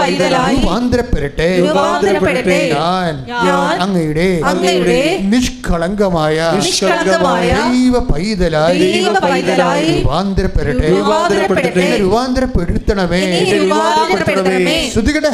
രൂപാന്തരപ്പെടട്ടെ. ഞാൻ അങ്ങയുടെ നിഷ്കളങ്കമായ ദൈവ പൈതലായി രൂപാന്തരപ്പെടട്ടെ. രൂപാന്തരപ്പെടുത്തണമേ. ശ്രുതികട്ടെ.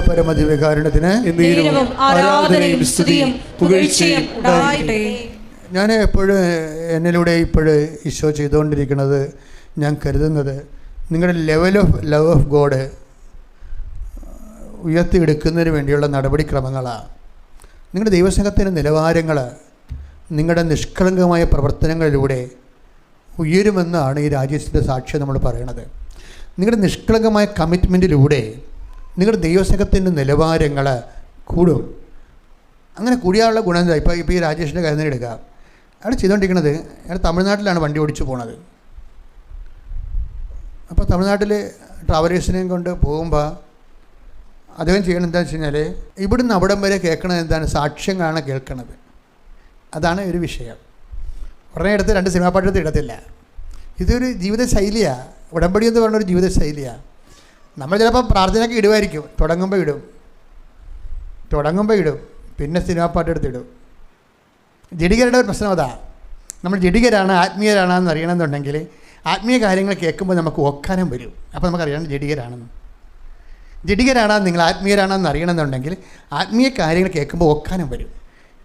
പരമദിവ്യകാരുണ്യത്തിന് ഞാൻ എപ്പോഴും എന്നിലൂടെ ഇപ്പോഴും ഈശോ ചെയ്തുകൊണ്ടിരിക്കുന്നത്, ഞാൻ കരുതുന്നത് നിങ്ങളുടെ level of love of God ഉയർത്തിയെടുക്കുന്നതിന് വേണ്ടിയുള്ള നടപടിക്രമങ്ങളാണ്. നിങ്ങളുടെ ദൈവസംഘത്തിൻ്റെ നിലവാരങ്ങൾ നിങ്ങളുടെ നിഷ്കളങ്കമായ പ്രവർത്തനങ്ങളിലൂടെ ഉയരുമെന്നാണ് ഈ രാജ്യത്തിൻ്റെ സാക്ഷ്യം നമ്മൾ പറയണത്. നിങ്ങളുടെ നിഷ്കളങ്കമായ കമ്മിറ്റ്മെൻറ്റിലൂടെ നിങ്ങളുടെ ദൈവസംഘത്തിൻ്റെ നിലവാരങ്ങൾ കൂടും. അങ്ങനെ കൂടിയാനുള്ള ഗുണം എന്താ? ഇപ്പോൾ ഈ രാജേഷിൻ്റെ കാര്യം എടുക്കുക. അയാൾ ചെയ്തുകൊണ്ടിരിക്കുന്നത്, അയാൾ തമിഴ്നാട്ടിലാണ് വണ്ടി ഓടിച്ചു പോണത്. അപ്പോൾ തമിഴ്നാട്ടിൽ ട്രാവലേഴ്സിനെയും കൊണ്ട് പോകുമ്പോൾ അദ്ദേഹം ചെയ്യണത് എന്താണെന്ന് വെച്ച് കഴിഞ്ഞാൽ, ഇവിടുന്ന് അവിടം വരെ കേൾക്കണത് എന്താണ്? സാക്ഷ്യങ്ങളാണ് കേൾക്കണത്. അതാണ് ഒരു വിഷയം. ഉടനെ എടുത്ത് 2 സിനിമാ പാട്ടെടുത്ത് ഇടത്തില്ല. ഇതൊരു ജീവിതശൈലിയാണ്. ഉടമ്പടി എന്ന് പറഞ്ഞൊരു ജീവിതശൈലിയാണ്. നമ്മൾ ചിലപ്പോൾ പ്രാർത്ഥനയ്ക്ക് ഇടുമായിരിക്കും, തുടങ്ങുമ്പോൾ ഇടും, പിന്നെ സിനിമാ പാട്ടെടുത്തിടും. ജഡികരുടെ ഒരു പ്രശ്നം അതാ. നമ്മൾ ജഡികരാണ് ആത്മീയരാണെന്ന് അറിയണമെന്നുണ്ടെങ്കിൽ ആത്മീയ കാര്യങ്ങൾ കേൾക്കുമ്പോൾ നമുക്ക് ഒക്കാനം വരും. അപ്പോൾ നമുക്കറിയണം ജഡികരാണ് നിങ്ങൾ ആത്മീയരാണെന്ന് അറിയണമെന്നുണ്ടെങ്കിൽ ആത്മീയ കാര്യങ്ങൾ കേൾക്കുമ്പോൾ ഒക്കാനം വരും.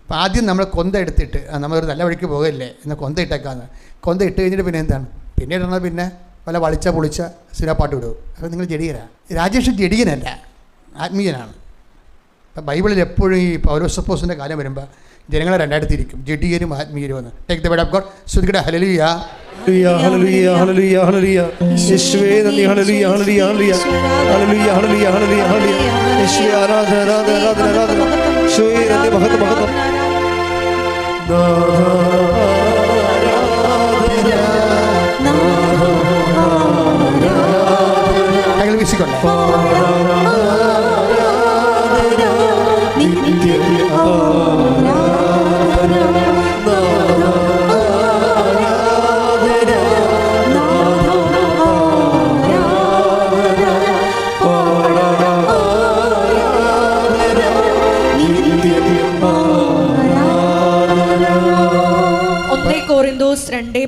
അപ്പോൾ ആദ്യം നമ്മൾ കൊന്ത എടുത്തിട്ട് നമ്മളൊരു നല്ല വഴിക്ക് പോകല്ലേ എന്നാൽ കൊന്ത ഇട്ടേക്കാന്ന്. കൊന്ത ഇട്ട് കഴിഞ്ഞിട്ട് പിന്നെ എന്താണ്? പിന്നീടാണ് പിന്നെ വല്ല വളിച്ച പൊളിച്ച സിനിമാപ്പാട്ട് വിടും. അപ്പോൾ നിങ്ങൾ ജഡികരാണ്. രാജേഷ് ജഡികനല്ല, ആത്മീയനാണ്. അപ്പം ബൈബിളിൽ എപ്പോഴും ഈ പൗലോസപ്പോസിൻ്റെ കാലം വരുമ്പോൾ ജനങ്ങളെ 2 തിരിക്കും, ജഡികരും ആത്മീയരും എന്ന്. Take the word of God. ശ്രുതികട ഹല്ലേലൂയ ഹല്ലേലൂയ ഹല്ലേലൂയ ഹല്ലേലൂയ. യേശുവേ നന്ദി. ഹല്ലേലൂയ ഹല്ലേലൂയ ഹല്ലേലൂയ ഹല്ലേലൂയ ഹല്ലേലൂയ ഹല്ലേലൂയ ഹല്ലേലൂയ. യേശുവേ ആരാധന ആരാധന ആരാധന ആരാധന. യേശുവേ നന്ദി. മഹത്വം മഹത്വം.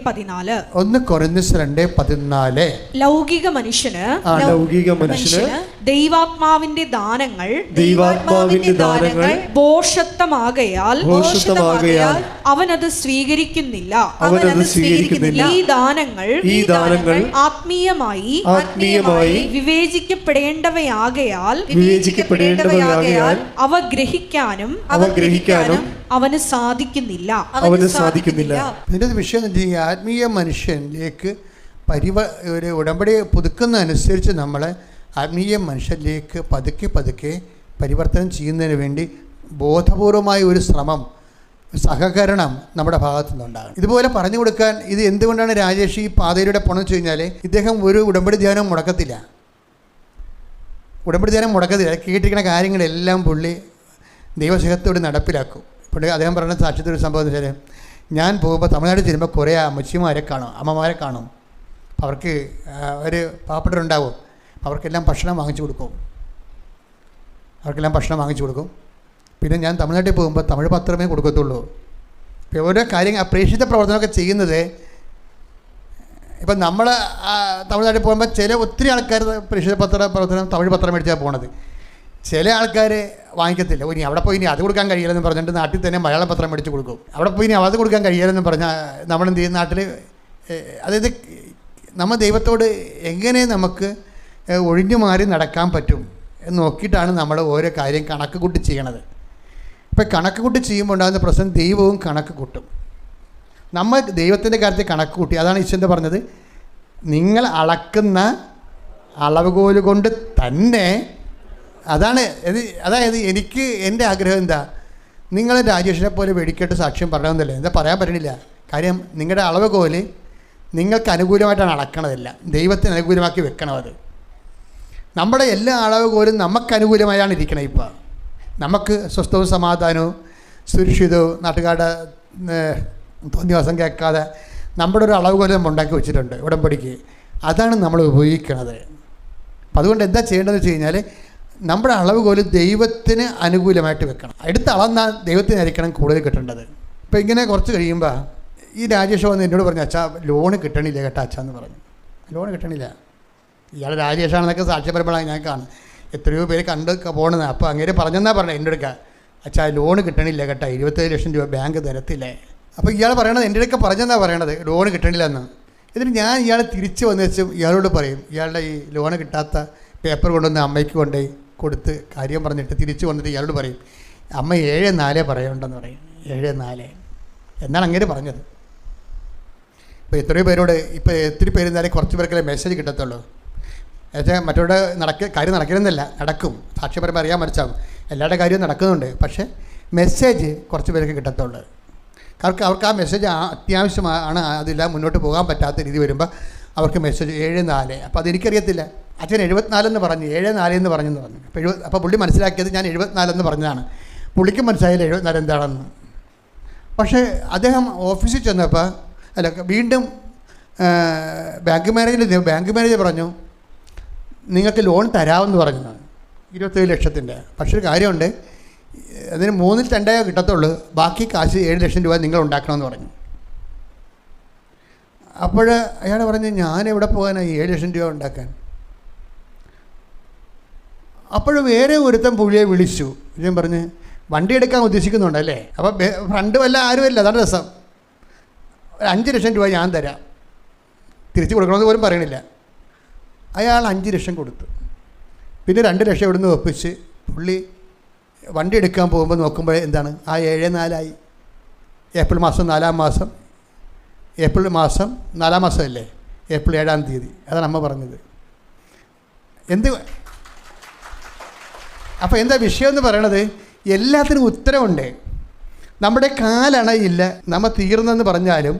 2:14. 1 കൊരിന്ത്യർ 2:14. ലൗകിക മനുഷ്യന് ദൈവാത്മാവിന്റെ ദാനങ്ങൾ ഭോഷത്വമാകയാൽ അവനത് സ്വീകരിക്കുന്നില്ല. ഈ ദാനങ്ങൾ ആത്മീയമായി വിവേചിക്കപ്പെടേണ്ടവയാകയാൽ അവ ഗ്രഹിക്കാനും അവന് സാധിക്കുന്നില്ല. ഇതിന്റെ വിഷയം ആത്മീയ മനുഷ്യനിലേക്ക് ഒരു ഉടമ്പടി പുതുക്കുന്നതനുസരിച്ച് നമ്മളെ ആത്മീയ മനുഷ്യരിലേക്ക് പതുക്കെ പരിവർത്തനം ചെയ്യുന്നതിന് വേണ്ടി ബോധപൂർവമായ ഒരു ശ്രമം, സഹകരണം നമ്മുടെ ഭാഗത്തു നിന്നുണ്ടാകും. ഇതുപോലെ പറഞ്ഞു കൊടുക്കാൻ ഇത് എന്തുകൊണ്ടാണ് രാജേഷ് ഈ പാതയിലൂടെ പോകണമെന്ന് വെച്ച് കഴിഞ്ഞാൽ ഇദ്ദേഹം ഒരു ഉടമ്പടി ധ്യാനം മുടക്കത്തില്ല. കേട്ടിരിക്കുന്ന കാര്യങ്ങളെല്ലാം പുള്ളി ദൈവസ്നേഹത്തോട് നടപ്പിലാക്കും. ഇപ്പോൾ അദ്ദേഹം പറയുന്ന സാക്ഷ്യത്തിലൊരു സംഭവം എന്ന് വെച്ചാൽ, ഞാൻ പോകുമ്പോൾ തമിഴ്നാട്ടിൽ ചെല്ലുമ്പോൾ കുറേ അമ്മച്ചിമാരെ കാണും, അമ്മമാരെ കാണും. അവർക്ക് ഒരു പാവപ്പെട്ടവരുണ്ടാവും. അവർക്കെല്ലാം ഭക്ഷണം വാങ്ങിച്ചു കൊടുക്കും. പിന്നെ ഞാൻ തമിഴ്നാട്ടിൽ പോകുമ്പോൾ തമിഴ് പത്രമേ കൊടുക്കത്തുള്ളൂ. ഇപ്പോൾ ഓരോ കാര്യങ്ങൾ പ്രേക്ഷിത പ്രവർത്തനമൊക്കെ ചെയ്യുന്നത്, ഇപ്പം നമ്മൾ തമിഴ്നാട്ടിൽ പോകുമ്പോൾ ഒത്തിരി ആൾക്കാർ പ്രേക്ഷിത പ്രവർത്തനം തമിഴ് പത്രം മേടിച്ചാൽ പോണത്. ചില ആൾക്കാർ വാങ്ങിക്കത്തില്ല. ഇനി അവിടെ പോയി ഇനി അത് കൊടുക്കാൻ കഴിയില്ലെന്ന് പറഞ്ഞിട്ട് നാട്ടിൽ തന്നെ മലയാളം പത്രം മേടിച്ച് കൊടുക്കും. അവിടെ പോയി ഇനി അത് കൊടുക്കാൻ കഴിയില്ലെന്ന് പറഞ്ഞാൽ നമ്മളെന്ത് ചെയ്യും? നാട്ടിൽ അതായത് നമ്മൾ ദൈവത്തോട് എങ്ങനെ നമുക്ക് ഒഴിഞ്ഞു മാറി നടക്കാൻ പറ്റും എന്ന് നോക്കിയിട്ടാണ് നമ്മൾ ഓരോ കാര്യം കണക്ക് കൂട്ടി ചെയ്യണത്. ഇപ്പം കണക്ക് കൂട്ടി ചെയ്യുമ്പോൾ ഉണ്ടാകുന്ന പ്രശ്നം, ദൈവവും കണക്ക് കൂട്ടും. നമ്മൾ ദൈവത്തിൻ്റെ കാര്യത്തിൽ കണക്ക് കൂട്ടി. അതാണ് ഈശോ പറഞ്ഞത്, നിങ്ങൾ അളക്കുന്ന അളവുകോല് കൊണ്ട് തന്നെ. അതായത് എനിക്ക് എൻ്റെ ആഗ്രഹം എന്താ, നിങ്ങൾ രാജേഷിനെ പോലെ വെടിക്കെട്ട് സാക്ഷ്യം പറയണമെന്നല്ലേ? എന്താ പറയാൻ പറ്റണില്ല. കാര്യം നിങ്ങളുടെ അളവുകോല് നിങ്ങൾക്ക് അനുകൂലമായിട്ടാണ് അളക്കണതല്ല, ദൈവത്തിന് അനുകൂലമാക്കി വെക്കണം. അത് നമ്മുടെ എല്ലാ അളവുകോലും നമുക്ക് അനുകൂലമായാണ് ഇരിക്കണം. ഇപ്പോൾ നമുക്ക് സ്വസ്ഥവും സമാധാനവും സുരക്ഷിതവും നാട്ടുകാരുടെ തോന്നിവാസം കേൾക്കാതെ നമ്മുടെ ഒരു അളവുകോല് നമ്മൾ ഉണ്ടാക്കി വെച്ചിട്ടുണ്ട് ഉടമ്പടിക്ക്. അതാണ് നമ്മൾ ഉപയോഗിക്കുന്നത്. അപ്പം അതുകൊണ്ട് എന്താ ചെയ്യേണ്ടതെന്ന് വെച്ച് കഴിഞ്ഞാൽ, നമ്മുടെ അളവുകോല് ദൈവത്തിന് അനുകൂലമായിട്ട് വെക്കണം. എടുത്ത് അളന്നാൽ ദൈവത്തിനായിരിക്കണം കൂടുതൽ കിട്ടേണ്ടത്. ഇപ്പം ഇങ്ങനെ കുറച്ച് കഴിയുമ്പോൾ ഈ രാജേഷ് വന്ന് എന്നോട് പറഞ്ഞു, അച്ഛാ ലോണ് കിട്ടണില്ല കേട്ടോ അച്ഛാ എന്ന് പറഞ്ഞു. ലോണ് കിട്ടണില്ല. ഇയാൾ രാജേഷാണെന്നൊക്കെ സാക്ഷ്യപരമായി ഞാൻ കാണും. എത്രയോ പേര് കണ്ട് പോകണമെന്ന്. അപ്പോൾ അങ്ങനെ പറഞ്ഞെന്നാ പറഞ്ഞത് എൻ്റെ അടുക്ക, അച്ഛാ ലോണ് കിട്ടണില്ല കേട്ടോ, 27 ലക്ഷം രൂപ ബാങ്ക് തരത്തില്ലേ. അപ്പോൾ ഇയാൾ പറയണത് എൻ്റെ അടുക്ക പറഞ്ഞെന്നാ പറയണത്, ലോണ് കിട്ടണില്ല എന്ന്. എന്നിട്ട് ഞാൻ ഇയാളെ തിരിച്ച് വന്ന് വെച്ച് ഇയാളോട് പറയും, ഇയാളുടെ ഈ ലോണ് കിട്ടാത്ത പേപ്പർ കൊണ്ടുവന്ന് അമ്മയ്ക്ക് കൊണ്ടുപോയി കൊടുത്ത് കാര്യം പറഞ്ഞിട്ട് തിരിച്ച് വന്നിട്ട് ഇയാളോട് പറയും, അമ്മ 7-4 പറയുണ്ടെന്ന് പറയും. 7-4 എന്നാണ് അങ്ങനെ പറഞ്ഞത്. ഇപ്പോൾ എത്രയോ പേരോട് ഇപ്പോൾ ഒത്തിരി പേരുന്നാലേ കുറച്ച് പേർക്കല്ലേ മെസ്സേജ് കിട്ടത്തുള്ളൂ. എന്നുവെച്ചാൽ മറ്റവരുടെ കാര്യം നടക്കണമെന്നല്ല, നടക്കും. സാക്ഷ്യപരമായി അറിയാൻ മനസ്സിലാകും, എല്ലാവരുടെ കാര്യവും നടക്കുന്നുണ്ട്. പക്ഷേ മെസ്സേജ് കുറച്ച് പേർക്ക് കിട്ടത്തുള്ളൂ. അവർക്ക് ആ മെസ്സേജ് അത്യാവശ്യമാണ്. അതില്ല മുന്നോട്ട് പോകാൻ പറ്റാത്ത രീതി വരുമ്പോൾ അവർക്ക് മെസ്സേജ് 7-4. അപ്പോൾ അതെനിക്കറിയത്തില്ല. അച്ഛൻ 74 എന്ന് പറഞ്ഞു, 7-4 എന്ന് പറഞ്ഞെന്ന് പറഞ്ഞു. അപ്പോൾ പുള്ളി മനസ്സിലാക്കിയത് ഞാൻ 74 എന്ന് പറഞ്ഞതാണ്. പുള്ളിക്ക് മനസ്സിലായില്ല 74 എന്താണെന്ന്. പക്ഷേ അദ്ദേഹം ഓഫീസിൽ ചെന്നപ്പോൾ വീണ്ടും ബാങ്ക് മാനേജർ പറഞ്ഞു, നിങ്ങൾക്ക് ലോൺ തരാമെന്ന് പറഞ്ഞു 27 ലക്ഷത്തിൻ്റെ. പക്ഷേ ഒരു കാര്യമുണ്ട്, അതിന് 3/2 കിട്ടത്തുള്ളൂ, ബാക്കി കാശ് 7 ലക്ഷം രൂപ നിങ്ങൾ ഉണ്ടാക്കണമെന്ന് പറഞ്ഞു. അപ്പോൾ അയാൾ പറഞ്ഞു, ഞാൻ എവിടെ പോകാനാണ് 7 ലക്ഷം രൂപ ഉണ്ടാക്കാൻ? അപ്പോൾ വേറെ ഒരുത്തൻ പുള്ളിയെ വിളിച്ചു. ഞാൻ പറഞ്ഞ്, വണ്ടി എടുക്കാൻ ഉദ്ദേശിക്കുന്നുണ്ടല്ലേ? അപ്പോൾ ഫ്രണ്ട് വല്ല ആരുമല്ല, അതാണ് രസം. 5 ലക്ഷം രൂപ ഞാൻ തരാം, തിരിച്ച് കൊടുക്കണമെന്ന് പോലും പറയണില്ല. അയാൾ 5 ലക്ഷം കൊടുത്തു. പിന്നെ 2 ലക്ഷം ഇവിടുന്ന് ഒപ്പിച്ച് പുള്ളി വണ്ടി എടുക്കാൻ പോകുമ്പോൾ നോക്കുമ്പോൾ എന്താണ്, ആ 7-4 ഏപ്രിൽ മാസം 4-ാം മാസം, ഏപ്രിൽ മാസം 4-ാം മാസമല്ലേ, ഏപ്രിൽ 7-ാം തീയതി. അതാണ് അമ്മ പറഞ്ഞത്. അപ്പോൾ എന്താ വിഷയം എന്ന് പറയണത്, എല്ലാത്തിനും ഉത്തരവുണ്ട്. നമ്മുടെ കാലണയില്ല, നമ്മൾ തീർന്നെന്ന് പറഞ്ഞാലും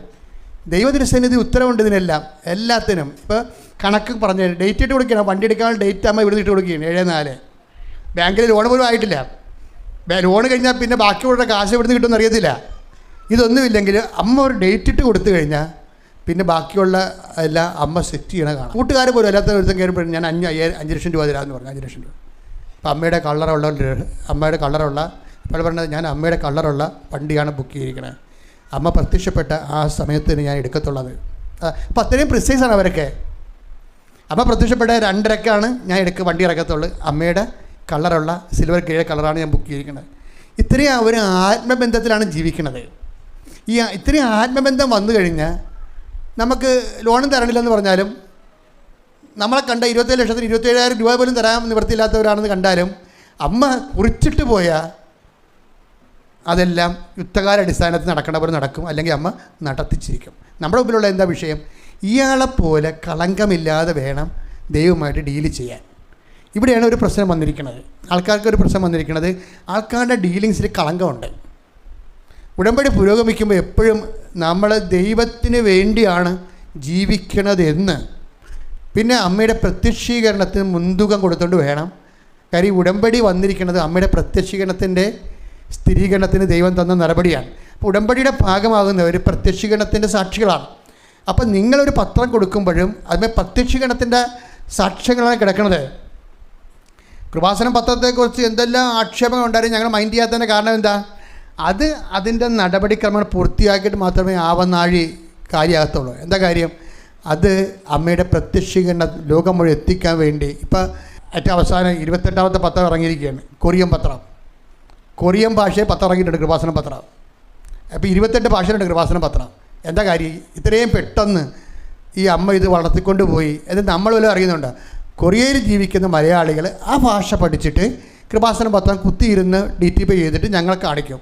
ദൈവത്തിരുസന്നിധി ഉത്തരവുണ്ട് ഇതിനെല്ലാം, എല്ലാത്തിനും. ഇപ്പോൾ കണക്ക് പറഞ്ഞ് ഡേറ്റ് ഇട്ട് കൊടുക്കണം, വണ്ടി എടുക്കാനുള്ള ഡേറ്റ് അമ്മ ഇവിടുന്ന് ഇട്ട് കൊടുക്കുകയാണ് 7-4. ബാങ്കിൽ ലോൺ പോലും ആയിട്ടില്ല. ലോൺ കഴിഞ്ഞാൽ പിന്നെ ബാക്കിയുള്ള കാശ് ഇവിടുന്ന് കിട്ടുമെന്ന് അറിയത്തില്ല. ഇതൊന്നുമില്ലെങ്കിൽ അമ്മ ഒരു ഡേറ്റ് ഇട്ട് കൊടുത്തു കഴിഞ്ഞാൽ പിന്നെ ബാക്കിയുള്ള എല്ലാം അമ്മ സെറ്റ് ചെയ്യണ കാണാം. കൂട്ടുകാർ പോലും അല്ലാത്ത ഒരുത്തം കയറുമ്പോഴും ഞാൻ 5 ലക്ഷം രൂപ തരാമെന്ന് പറഞ്ഞു. 5 ലക്ഷം രൂപ. അപ്പോൾ അമ്മയുടെ കളറുള്ള അപ്പോൾ പറഞ്ഞത്, ഞാൻ അമ്മയുടെ കളറുള്ള വണ്ടിയാണ് ബുക്ക് ചെയ്തിരിക്കണത്. അമ്മ പ്രത്യക്ഷപ്പെട്ട ആ സമയത്തിന് ഞാൻ എടുക്കത്തുള്ളത്. അപ്പോൾ അത്രയും പ്രിസൈസാണ് അവരൊക്കെ. അമ്മ പ്രത്യക്ഷപ്പെട്ട 2:30ക്കാണ് ഞാൻ വണ്ടി ഇറക്കത്തുള്ളൂ. അമ്മയുടെ കളറുള്ള സിൽവർ ഗ്രേ കളറാണ് ഞാൻ ബുക്ക് ചെയ്തിരിക്കുന്നത്. ഇത്രയും ഒരു ആത്മബന്ധത്തിലാണ് ജീവിക്കുന്നത്. ഇത്രയും ആത്മബന്ധം വന്നു കഴിഞ്ഞാൽ നമുക്ക് ലോണും തരണില്ലെന്ന് പറഞ്ഞാലും, നമ്മളെ കണ്ട 27 ലക്ഷത്തിന് 27,000 രൂപ പോലും തരാൻ നിവൃത്തിയില്ലാത്തവരാണെന്ന് കണ്ടാലും, അമ്മ കുറിച്ചിട്ട് പോയാൽ അതെല്ലാം യുദ്ധകാലടിസ്ഥാനത്തിൽ നടക്കണവർ നടക്കും, അല്ലെങ്കിൽ അമ്മ നടത്തിച്ചിരിക്കും. നമ്മുടെ മുമ്പിലുള്ള എന്താ വിഷയം? ഇയാളെപ്പോലെ കളങ്കമില്ലാതെ വേണം ദൈവമായിട്ട് ഡീല് ചെയ്യാൻ. ഇവിടെയാണ് ഒരു പ്രശ്നം വന്നിരിക്കുന്നത്. ആൾക്കാർക്കൊരു പ്രശ്നം വന്നിരിക്കുന്നത്, ആൾക്കാരുടെ ഡീലിങ്സിൽ കളങ്കമുണ്ട്. ഉടമ്പടി പുരോഗമിക്കുമ്പോൾ എപ്പോഴും നമ്മൾ ദൈവത്തിന് വേണ്ടിയാണ് ജീവിക്കണതെന്ന്, പിന്നെ അമ്മയുടെ പ്രത്യക്ഷീകരണത്തിന് മുൻതൂക്കം കൊടുത്തുകൊണ്ട് വേണം. കാര്യം ഉടമ്പടി വന്നിരിക്കുന്നത് അമ്മയുടെ പ്രത്യക്ഷീകരണത്തിൻ്റെ സ്ഥിരീകരണത്തിന് ദൈവം തന്ന നടപടിയാണ്. അപ്പോൾ ഉടമ്പടിയുടെ ഭാഗമാകുന്നവർ പ്രത്യക്ഷീകരണത്തിൻ്റെ സാക്ഷികളാണ്. അപ്പം നിങ്ങളൊരു പത്രം കൊടുക്കുമ്പോഴും അതിന് പ്രത്യക്ഷീകരണത്തിൻ്റെ സാക്ഷ്യങ്ങളാണ് കിടക്കുന്നത്. കൃപാസനം പത്രത്തെക്കുറിച്ച് എന്തെല്ലാം ആക്ഷേപങ്ങൾ ഉണ്ടായാലും ഞങ്ങൾ മൈൻഡ് ചെയ്യാത്തതിൻ്റെ കാരണം എന്താ? അത് അതിൻ്റെ നടപടിക്രമങ്ങൾ പൂർത്തിയാക്കിയിട്ട് മാത്രമേ ആവനാഴി കാര്യമാകത്തുള്ളൂ. എന്താ കാര്യം? അത് അമ്മയുടെ പ്രത്യക്ഷീകരണം ലോകം മുഴുവൻ എത്തിക്കാൻ വേണ്ടി. ഇപ്പോൾ ഏറ്റവും അവസാനം 28ാമത്തെ പത്രം ഇറങ്ങിയിരിക്കുകയാണ്, കൊറിയൻ പത്രം. കൊറിയൻ ഭാഷയിൽ പത്രം ഇറങ്ങിയിട്ടുണ്ട്, കൃപാസനം പത്രം. അപ്പോൾ 28 ഭാഷയിലുണ്ട് കൃപാസനം പത്രം. എന്താ കാര്യം? ഇത്രയും പെട്ടെന്ന് ഈ അമ്മ ഇത് വളർത്തിക്കൊണ്ട് പോയി. എന്നിട്ട് നമ്മൾ വല്ലതും അറിയുന്നുണ്ട്? കൊറിയയിൽ ജീവിക്കുന്ന മലയാളികൾ ആ ഭാഷ പഠിച്ചിട്ട് കൃപാസനം പത്രം കുത്തിയിരുന്ന് DTP ചെയ്തിട്ട് ഞങ്ങൾ കാണിക്കും.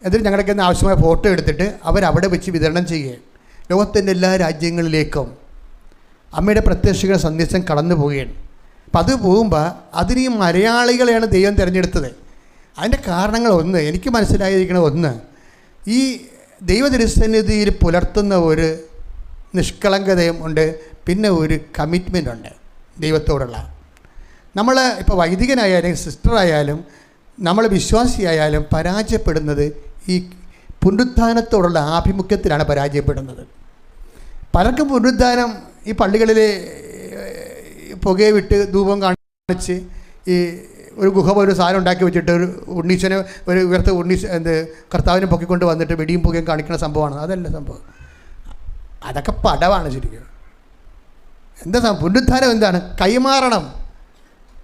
എന്നിട്ട് ഞങ്ങൾക്ക് ആവശ്യമായ ഫോട്ടോ എടുത്തിട്ട് അവരവിടെ വെച്ച് വിതരണം ചെയ്യുകയും ലോകത്തിൻ്റെ എല്ലാ രാജ്യങ്ങളിലേക്കും അമ്മയുടെ പ്രത്യക്ഷ സന്ദേശം കടന്നു പോവുകയാണ്. അപ്പം അത് പോകുമ്പോൾ അതിന് ഈ മലയാളികളെയാണ് ദൈവം തിരഞ്ഞെടുത്തത്. അതിൻ്റെ കാരണങ്ങൾ ഒന്ന്, എനിക്ക് മനസ്സിലായിരിക്കുന്നത് ഒന്ന്, ഈ ദൈവതിരുസന്നിധിയിൽ പുലർത്തുന്ന ഒരു നിഷ്കളങ്കതയും ഉണ്ട്, പിന്നെ ഒരു കമ്മിറ്റ്മെൻ്റ് ഉണ്ട് ദൈവത്തോടുള്ള. നമ്മൾ ഇപ്പോൾ വൈദികനായാലും സിസ്റ്ററായാലും നമ്മൾ വിശ്വാസിയായാലും പരാജയപ്പെടുന്നത് ഈ പുനരുത്ഥാനത്തോടുള്ള ആഭിമുഖ്യത്തിലാണ് പരാജയപ്പെടുന്നത്. പലർക്കും പുനരുത്ഥാനം ഈ പള്ളികളിൽ പുകയെ വിട്ട് ധൂപം കാണിച്ച് ഈ ഒരു ഗുഹ ഒരു സാധനം ഉണ്ടാക്കി വെച്ചിട്ട് ഒരു ഉണ്ണീശനെ ഒരു ഉയർത്ത കർത്താവിനെ പൊക്കിക്കൊണ്ട് വന്നിട്ട് വെടിയും പുകയും കാണിക്കുന്ന സംഭവമാണ്. അതല്ല സംഭവം, അതൊക്കെ പടവാണ് ശരിക്കും. എന്താ സംഭവം? പുനരുദ്ധാനം എന്താണ്? കൈമാറണം.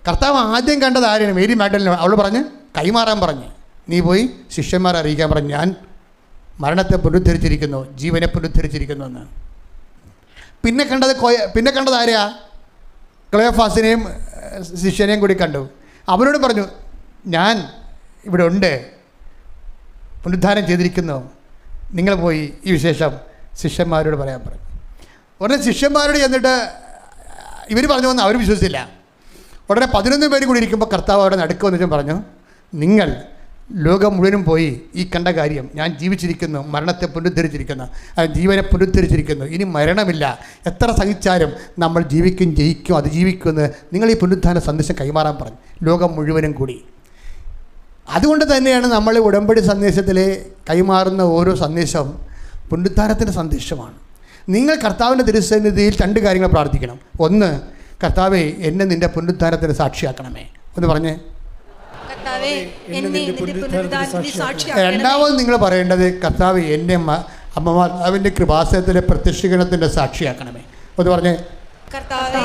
കർത്താവ് ആദ്യം കണ്ടത് ആരെയാണ്? മേരി മാഗ്ഡലിനെ. അവൾ പറഞ്ഞ് കൈമാറാൻ പറഞ്ഞ്, നീ പോയി ശിഷ്യന്മാരെ അറിയിക്കാൻ പറഞ്ഞു, ഞാൻ മരണത്തെ പുനരുദ്ധരിച്ചിരിക്കുന്നു, ജീവനെ പുനരുദ്ധരിച്ചിരിക്കുന്നു എന്ന്. പിന്നെ കണ്ടത് ആരെയാ? ക്ലെയോഫാസിനെയും ശിഷ്യനെയും കൂടി കണ്ടു. അവനോട് പറഞ്ഞു, ഞാൻ ഇവിടെ ഉണ്ട്, പുനരുദ്ധാനം ചെയ്തിരിക്കുന്നു, നിങ്ങൾ പോയി ഈ വിശേഷം ശിഷ്യന്മാരോട് പറയാൻ പറഞ്ഞു. ഉടനെ ശിഷ്യന്മാരോട് ചെന്നിട്ട് ഇവർ പറഞ്ഞു വന്ന് അവർ വിശ്വസിച്ചില്ല. ഉടനെ 11 പേര് കൂടി ഇരിക്കുമ്പോൾ കർത്താവ് അവിടെ നടുക്കുമെന്ന് പറഞ്ഞു, നിങ്ങൾ ലോകം മുഴുവനും പോയി ഈ കണ്ട കാര്യം, ഞാൻ ജീവിച്ചിരിക്കുന്നു, മരണത്തെ പുനരുദ്ധരിച്ചിരിക്കുന്നു, ജീവനെ പുനരുദ്ധരിച്ചിരിക്കുന്നു, ഇനി മരണമില്ല, എത്ര സഹിച്ചാലും നമ്മൾ ജീവിക്കും, ജയിക്കും, അതിജീവിക്കുമെന്ന് നിങ്ങൾ ഈ പുനരുദ്ധാന സന്ദേശം കൈമാറാൻ പറഞ്ഞു, ലോകം മുഴുവനും കൂടി. അതുകൊണ്ട് തന്നെയാണ് നമ്മൾ ഉടമ്പടി സന്ദേശത്തിൽ കൈമാറുന്ന ഓരോ സന്ദേശവും പുനരുദ്ധാനത്തിൻ്റെ സന്ദേശമാണ്. നിങ്ങൾ കർത്താവിൻ്റെ തിരുസന്നിധിയിൽ 2 കാര്യങ്ങൾ പ്രാർത്ഥിക്കണം. ഒന്ന്, കർത്താവേ എന്നെ നിൻ്റെ പുനരുദ്ധാനത്തിന് സാക്ഷിയാക്കണമേ. ഒന്ന് പറഞ്ഞേ. രണ്ടാമത് നിങ്ങൾ പറയേണ്ടത്, കർത്താവ് എന്നെ അമ്മമാതാവിൻ്റെ കൃപാസനത്തിലെ പ്രത്യക്ഷീകരണത്തിൻ്റെ സാക്ഷിയാക്കണമേ. ഒന്ന് പറഞ്ഞേ. കർത്താവേ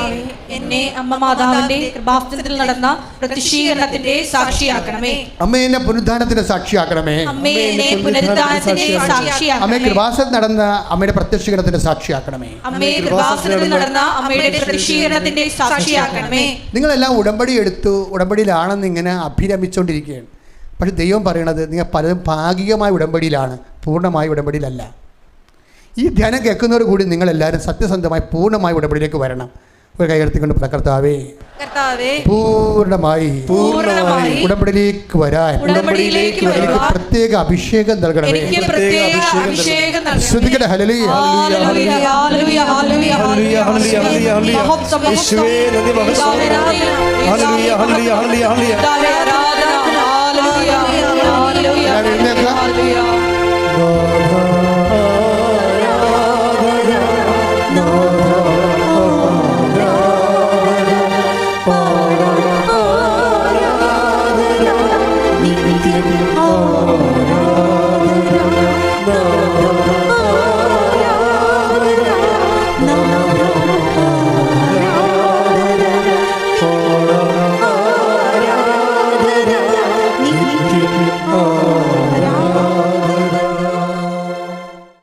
എന്നെ അമ്മമാതാവിന്റെ കൃപാസനത്തിൽ നടന്ന പ്രത്യക്ഷീകരണത്തിന്റെ സാക്ഷിയാക്കണമേ. അമ്മേ എന്നെ പുനരുദ്ധാനത്തിന്റെ സാക്ഷിയാക്കണമേ. അമ്മേ എന്നെ പുനരുദ്ധാനത്തിന്റെ സാക്ഷിയാക്കണമേ. അമ്മേ കൃപാസനത്തിൽ നടന്ന അമ്മയുടെ പ്രത്യക്ഷീകരണത്തിന്റെ സാക്ഷിയാക്കണമേ. അമ്മേ കൃപാസനത്തിൽ നടന്ന അമ്മയുടെ പ്രത്യക്ഷീകരണത്തിന്റെ സാക്ഷിയാക്കണമേ. നിങ്ങളെല്ലാം ഉടമ്പടി എടുത്തു, ഉടമ്പടിയിലാണെന്ന് ഇങ്ങനെ അഭിരമിച്ചുകൊണ്ടിരിക്കുകയാണ്. പക്ഷെ ദൈവം പറയണത് നിങ്ങൾ പലതും ഭാഗികമായ ഉടമ്പടിയിലാണ്, പൂർണ്ണമായ ഉടമ്പടിയിലല്ല. ഈ ധ്യാനം കേൾക്കുന്നവർ കൂടി നിങ്ങളെല്ലാവരും സത്യസന്ധമായി പൂർണ്ണമായി ഉടമ്പടിയിലേക്ക് വരണം. ഒരു കൈയെടുത്തിക്കൊണ്ട് കർത്താവേ പൂർണ്ണമായി ഉടമ്പടിയിലേക്ക് വരാൻ എനിക്ക് പ്രത്യേക അഭിഷേകം നൽകണമേ. ശ്രദ്ധിക്കട്ടെ. ഹല്ലേലൂയ. No.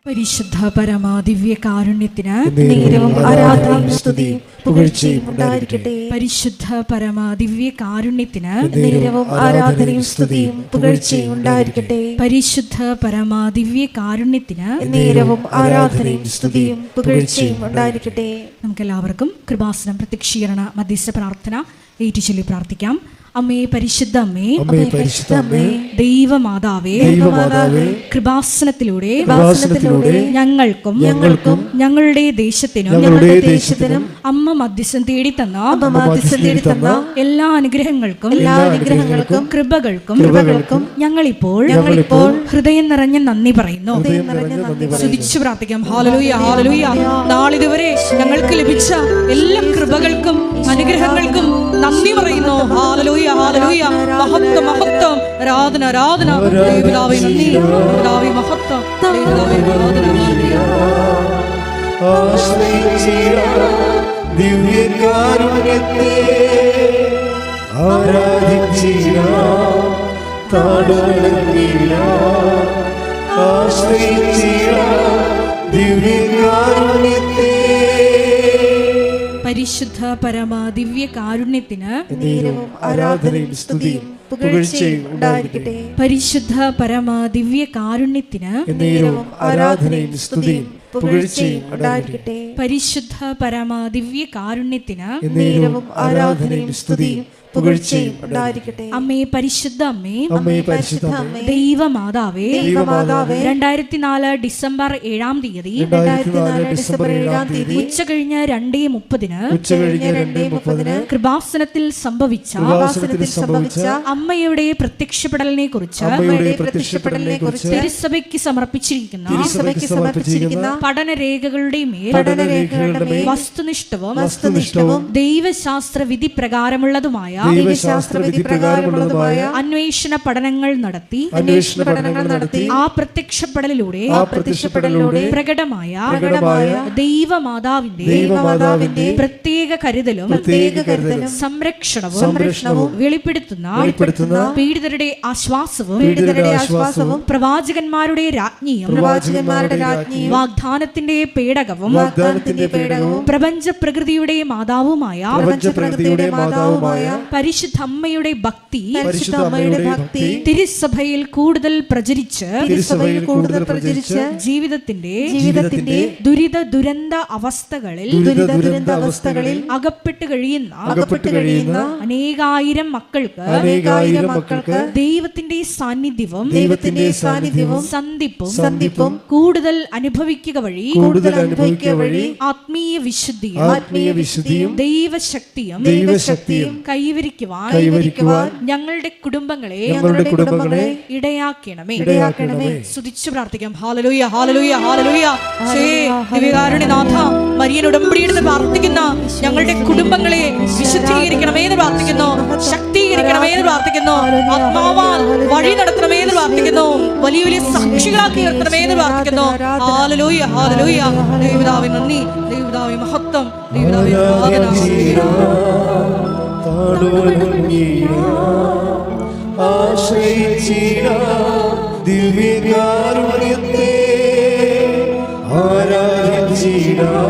പരിശുദ്ധ പരമ ദിവ്യ കാരുണ്യത്തിന് നേരവും ആരാധനയും സ്തുതിയും പുകഴ്ചയും ഉണ്ടായിരിക്കട്ടെ. പരിശുദ്ധ പരമ ദിവ്യ കാരുണ്യത്തിന് നേരവും ആരാധനയും സ്തുതിയും പുകഴ്ചയും ഉണ്ടായിരിക്കട്ടെ. പരിശുദ്ധ പരമ ദിവ്യ കാരുണ്യത്തിന് നേരവും ആരാധനയും സ്തുതിയും പുകഴ്ചയും ഉണ്ടായിരിക്കട്ടെ. നമുക്കെല്ലാവർക്കും കൃപാസനം പ്രത്യക്ഷീകരണ മധ്യസ്ഥ പ്രാർത്ഥന ഏറ്റുചൊല്ലി പ്രാർത്ഥിക്കാം. അമ്മേ പരിശുദ്ധ അമ്മേ, അമ്മേ പരിശുദ്ധ അമ്മേ, ദൈവമാതാവേ, ദൈവമാതാവേ, കൃപാസനത്തിലൂടെ ഞങ്ങൾക്കും ഞങ്ങളുടെ ദേശത്തിനും അമ്മ മധ്യസ്ഥം തേടിത്തന്ന എല്ലാ അനുഗ്രഹങ്ങൾക്കും കൃപകൾക്കും ഞങ്ങളിപ്പോൾ ഹൃദയം നിറഞ്ഞ നന്ദി പറയുന്നു. സ്തുതിച്ചു പ്രാർത്ഥിക്കാം. ഹല്ലേലൂയ, ഹല്ലേലൂയ. നാളിതുവരെ ഞങ്ങൾക്ക് ലഭിച്ച എല്ലാ കൃപകൾക്കും അനുഗ്രഹങ്ങൾക്കും നന്ദി പറയുന്നു. ഹല്ലേലൂയ, ഹല്ലേലൂയ. മഹത്വം, മഹത്വം, ആരാധന, ആരാധന. ദൈവപിതാവേ നന്ദി, ദൈവപിതാവേ മഹത്വം, ദൈവപിതാവേ ആരാധന. ദിവ്യകാരുണ്യത്തെ ആരാധിച്ചിടാം, താഴ്വണങ്ങിടാം, ആശ്രയിച്ചിടാം ദിവ്യകാരുണ്യത്തെ. പരിശുദ്ധ പരമ ദിവ്യ കാരുണ്യത്തിന് നേരവും ആരാധനയും സ്തുതിയും പുകഴ്ചയും ഉണ്ടായിരിക്കട്ടെ. പരിശുദ്ധ പരമ ദിവ്യ കാരുണ്യത്തിന് നേരവും ആരാധനയും സ്തുതിയും പുകഴ്ചയും ഉണ്ടായിരിക്കട്ടെ. പരിശുദ്ധ പരമ ദിവ്യ കാരുണ്യത്തിന് നേരവും ആരാധനയും സ്തുതിയും പുകഴ്ചയും ഉണ്ടായിരിക്കട്ടെ. അമ്മേ പരിശുദ്ധ അമ്മേ, അമ്മേ പരിശുദ്ധ അമ്മേ, ദൈവമാതാവേ, ദൈവമാതാവേ, 2004 ഡിസംബർ 7 തീയതി ഉച്ച കഴിഞ്ഞ് 2:30 കൃപാസനത്തിൽ സംഭവിച്ച അമ്മയുടെ പ്രത്യക്ഷപ്പെടലിനെ കുറിച്ച് തിരുസഭയ്ക്ക് സമർപ്പിച്ചിരിക്കുന്ന പഠനരേഖകളുടെ മേൽ വസ്തുനിഷ്ഠവും ദൈവശാസ്ത്ര വിധി പ്രകാരമുള്ളതുമായ അന്വേഷണ പഠനങ്ങൾ നടത്തി ആ പ്രത്യക്ഷപ്പെടലിലൂടെ പ്രകടമായ ദൈവമാതാവിന്റെ പ്രത്യേക കരുതലും സംരക്ഷണവും വെളിപ്പെടുത്തുന്ന പീഡിതരുടെ ആശ്വാസവും പ്രവാചകന്മാരുടെ രാജ്ഞിയും വാഗ്ദാനത്തിന്റെ പേടകവും പ്രപഞ്ച പ്രകൃതിയുടെ മാതാവുമായ പരിശുദ്ധ അമ്മയുടെ ഭക്തി തിരുസഭയിൽ കൂടുതൽ പ്രചരിച്ച് ജീവിതത്തിന്റെ ദുരിത ദുരന്ത അവസ്ഥകളിൽ അകപ്പെട്ടു കഴിയുന്ന അനേകായിരം മക്കൾക്ക് ദൈവത്തിന്റെ സാന്നിധ്യവും സന്ധിപ്പും കൂടുതൽ അനുഭവിക്കുക വഴി ആത്മീയ വിശുദ്ധിയും ദൈവശക്തിയും കൈവരിക്കുവാൻ ഞങ്ങളുടെ കുടുംബങ്ങളെ ഇടയാക്കണമേ. സ്തുതിച്ചു പ്രാർത്ഥിക്കാം. ഹല്ലേലൂയ, ഹല്ലേലൂയ, ഹല്ലേലൂയ. ദിവ്യകാരുണ്യനാഥ, മരിയൻ ഉടമ്പടിയെടുത്ത് പ്രാർത്ഥിക്കുന്ന ഞങ്ങളുടെ കുടുംബങ്ങളെ വിശുദ്ധീകരിക്കണമേ എന്ന് പ്രാർത്ഥിക്കുന്നു, ശക്തീകരിക്കണമേ എന്ന് പ്രാർത്ഥിക്കുന്നു, ആത്മാവാൽ വഴി നടത്തണമേ എന്ന് പ്രാർത്ഥിക്കുന്നു, വലിയ വലിയ സാക്ഷികളാക്കി നിർത്തണമേ എന്ന് പ്രാർത്ഥിക്കുന്നു. Hallelujah, hallelujah. ദൈവപിതാവേ നന്ദി, ദൈവപിതാവേ മഹത്വം, ദൈവപിതാവേ ആരാധന. ദിവ്യകാരുണ്യത്തെ ആരാധിച്ചിടാം,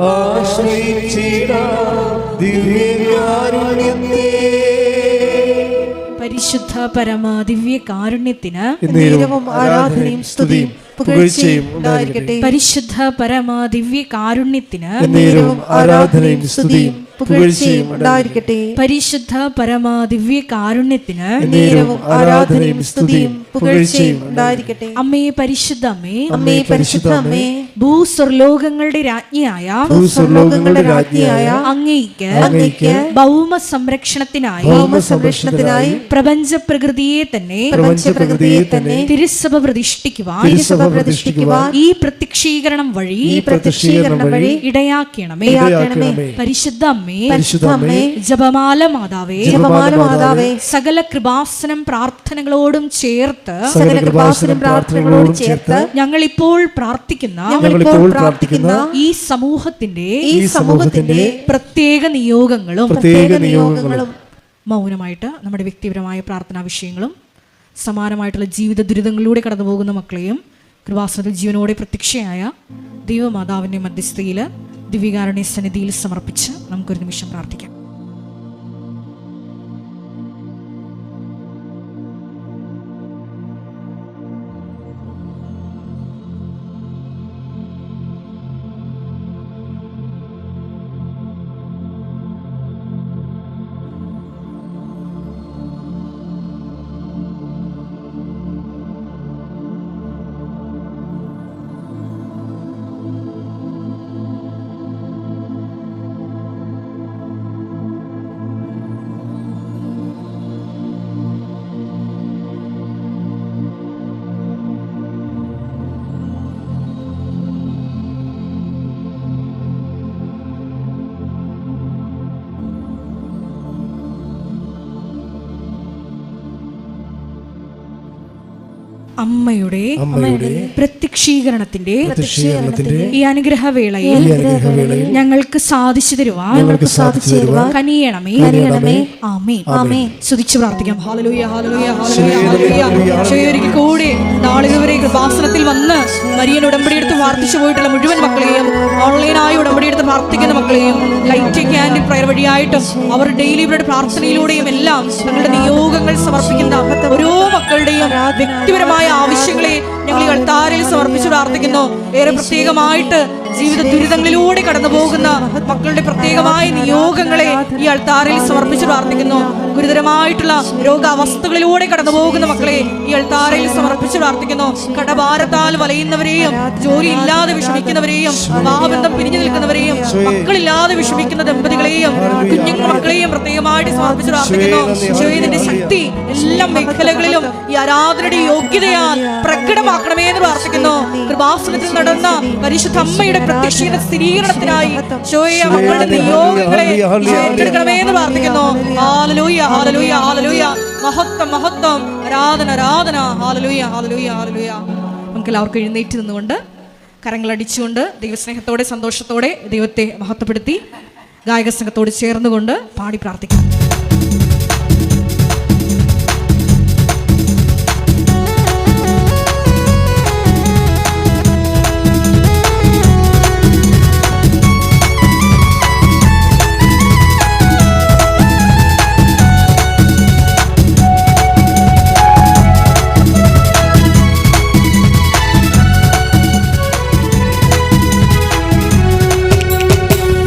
ആശ്രയിച്ചിടാം ദിവ്യകാരുണ്യത്തെ. പരിശുദ്ധ പരമ ദിവ്യ കാരുണ്യത്തിന് നേരവും ആരാധനയും സ്തുതിയും പുകഴ്ചയും ഉണ്ടായിരിക്കട്ടെ. പരിശുദ്ധ പരമ ദിവ്യ കാരുണ്യത്തിന് നേരവും ആരാധനയും സ്തുതിയും പുകഴ്ചയും ഉണ്ടായിരിക്കട്ടെ. പരിശുദ്ധ പരമ ദിവ്യ കാരുണ്യത്തിന് നേരവും ആരാധനയും സ്തുതിയും പുകഴ്ചയും ഉണ്ടായിരിക്കട്ടെ. അമ്മേ പരിശുദ്ധ അമ്മേ, അമ്മേ പരിശുദ്ധ അമ്മേ, ഭൂസ്വർലോകങ്ങളുടെ രാജ്ഞിയായ അങ്ങേയ്ക്ക് ഭൗമ സംരക്ഷണത്തിനായി പ്രപഞ്ച പ്രകൃതിയെ തന്നെ തിരുസഭ പ്രതിഷ്ഠിക്കുവാൻ ഈ പ്രത്യക്ഷീകരണം വഴി ഇടയാക്കണമേ. പരിശുദ്ധ അമ്മേ, ജപമാല മാതാവേ, സകല കൃപാസനം പ്രാർത്ഥനകളോടും ചേർത്ത് ഞങ്ങളിപ്പോൾ പ്രാർത്ഥിക്കുന്ന ഈ സമൂഹത്തിന്റെ പ്രത്യേക നിയോഗങ്ങളും മൗനമായിട്ട് നമ്മുടെ വ്യക്തിപരമായ പ്രാർത്ഥനാ വിഷയങ്ങളും സമാനമായിട്ടുള്ള ജീവിത ദുരിതങ്ങളിലൂടെ കടന്നു പോകുന്ന മക്കളെയും കൃപാസനത്തിൽ ജീവനോടെ പ്രത്യക്ഷയായ ദൈവമാതാവിൻ്റെ മധ്യസ്ഥയിൽ ദിവ്യകാരുണ്യ സന്നിധിയിൽ സമർപ്പിച്ച് നമുക്കൊരു നിമിഷം പ്രാർത്ഥിക്കാം. അമ്മയുടെ പ്രത്യക്ഷീകരണത്തിന്റെ ഈ അനുഗ്രഹവേളയിൽ ഞങ്ങൾക്ക് സാധിച്ചു തരുവാൻ കനിയണമേ. ആമേൻ. സ്തുതിച്ചു പ്രാർത്ഥിക്കാം. ഹല്ലേലൂയ, ഹല്ലേലൂയ, ഹല്ലേലൂയ, ഹല്ലേലൂയ. ഒരിക്കൽ കൂടി നാളിതുവരെ കൃപാസനത്തിൽ വന്ന് മരിയൻ ഉടമ്പടിയെടുത്ത് പ്രാർത്ഥിച്ചു പോയിട്ടുള്ള മുഴുവൻ മക്കളെയും, ഓൺലൈനായി ഉടമ്പടിയെടുത്ത് പ്രാർത്ഥിക്കുന്ന മക്കളെയും, ലൈറ്റ് ക്യാൻഡിൽ പ്രയർ വഴിയായിട്ടും അവർ ഡെയിലി ബ്രെഡ് പ്രാർത്ഥനയിലൂടെയും എല്ലാം തങ്ങളുടെ നിയോഗങ്ങൾ സമർപ്പിക്കുന്ന ഓരോ മക്കളുടെയും വ്യക്തിപരമായ ആവശ്യങ്ങളെ ഞങ്ങൾ ഈ അൾത്താരയിൽ സമർപ്പിച്ച് പ്രാർത്ഥിക്കുന്നു. ഏറെ പ്രത്യേകമായിട്ട് ജീവിത ദുരിതങ്ങളിലൂടെ കടന്നു പോകുന്ന മക്കളുടെ പ്രത്യേകമായ നിയോഗങ്ങളെ ഈ അൾത്താരയിൽ സമർപ്പിച്ച് പ്രാർത്ഥിക്കുന്നു. ഗുരുതരമായിട്ടുള്ള രോഗാവസ്ഥകളിലൂടെ കടന്നു പോകുന്ന മക്കളെ ഈ അൾത്താരയിൽ സമർപ്പിച്ച് പ്രാർത്ഥിക്കുന്നു. കടഭാരത്താൽ വലയുന്നവരെയും, ജോലി ഇല്ലാതെ വിഷമിക്കുന്നവരെയും, വിവാഹബന്ധം പിരിഞ്ഞു നിൽക്കുന്നവരെയും, മക്കളില്ലാതെ വിഷമിക്കുന്ന ദമ്പതികളെയും, കുഞ്ഞുങ്ങൾ മക്കളെയും പ്രത്യേകമായിട്ട് സമർപ്പിച്ച് പ്രാർത്ഥിക്കുന്നു. ഈശോയുടെ ശക്തി എല്ലാ മേഖലകളിലും ഈ ആരാധനയുടെ യോഗ്യതയാൽ പ്രകടമാക്കണമേ എന്ന് പ്രാർത്ഥിക്കുന്നു. കൃപാസനത്തിൽ നടന്ന പരിശുദ്ധ അമ്മയുടെ പ്രത്യക്ഷീകരണ സ്ഥിരീകരണത്തിനായി ഈശോയെ മക്കളുടെ നിയോഗങ്ങളെ ഏറ്റെടുക്കണമേ എന്ന് പ്രാർത്ഥിക്കുന്നു. ഹല്ലേലൂയ, ഹല്ലേലൂയ, ഹല്ലേലൂയ. മഹത്വം, മഹത്വം, ആരാധന, ആരാധന. ഹല്ലേലൂയ, ഹല്ലേലൂയ, ഹല്ലേലൂയ. നമുക്ക് എല്ലാവർക്കും എഴുന്നേറ്റ് നിന്നുകൊണ്ട് കരങ്ങളടിച്ചുകൊണ്ട് ദൈവസ്നേഹത്തോടെ സന്തോഷത്തോടെ ദൈവത്തെ മഹത്വപ്പെടുത്തി ഗായക സംഘത്തോട് ചേർന്നുകൊണ്ട് പാടി പ്രാർത്ഥിക്കാം.